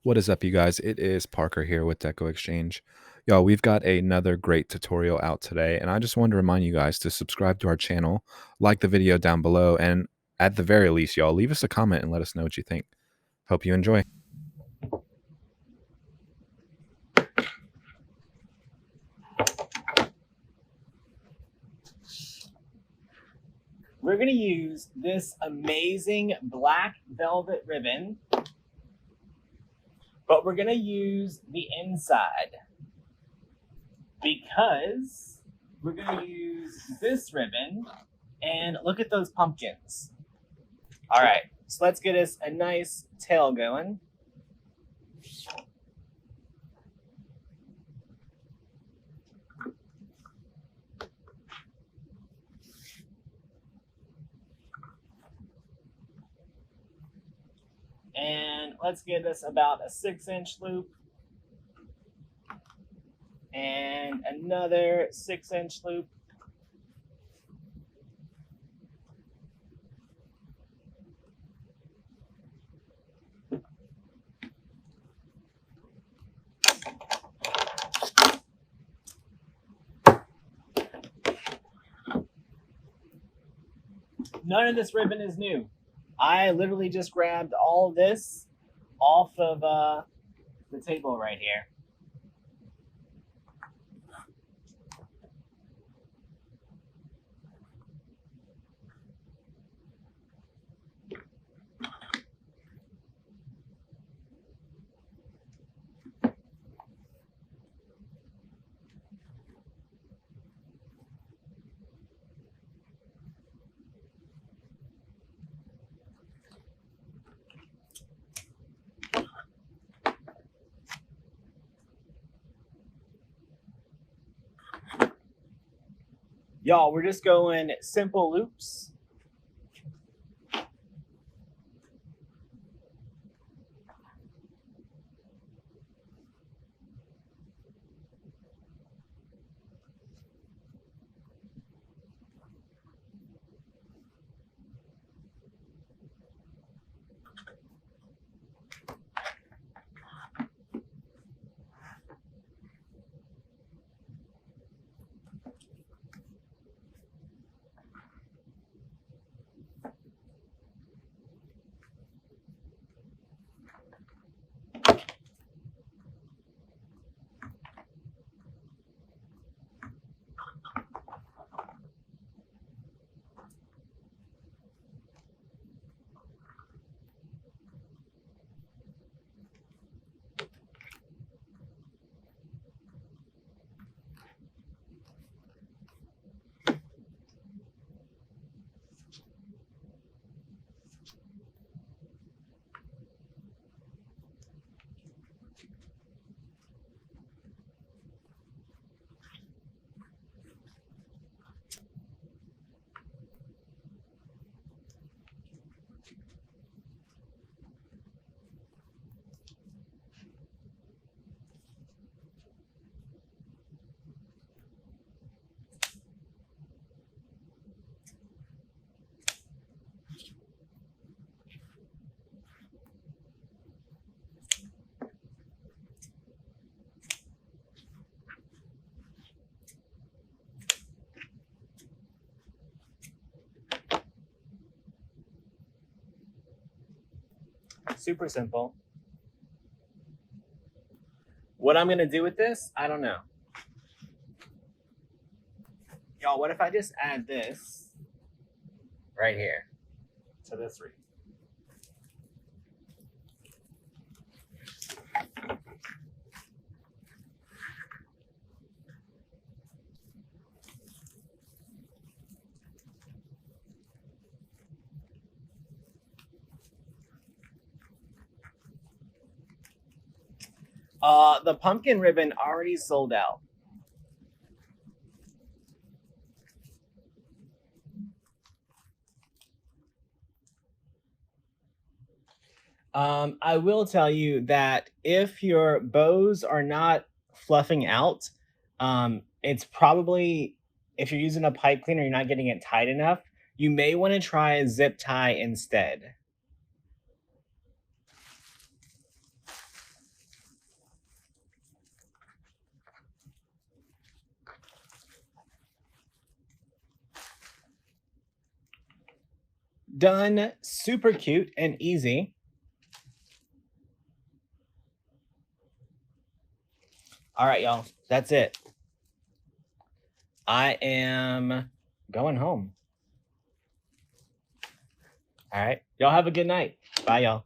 What is up, you guys? It is Parker here with DecoExchange. Y'all, we've got another great tutorial out today, and I just wanted to remind you guys to subscribe to our channel, like the video down below, and at the very least, y'all, leave us a comment and let us know what you think. Hope you enjoy. We're going to use this amazing black velvet ribbon, but we're going to use the inside because we're going to use this ribbon, and look at those pumpkins. All right, so let's get us a nice tail going. And let's get us about a 6-inch loop and another 6-inch loop. None of this ribbon is new. I literally just grabbed all of this off of the table right here. Y'all, we're just going simple loops. Super simple. What I'm going to do with this, I don't know. Y'all, what if I just add this right here to this wreath? The pumpkin ribbon already sold out. I will tell you that if your bows are not fluffing out, it's probably, if you're using a pipe cleaner, you're not getting it tight enough. You may want to try a zip tie instead. Done. Super cute and easy. All right, y'all. That's it. I am going home. All right. Y'all have a good night. Bye, y'all.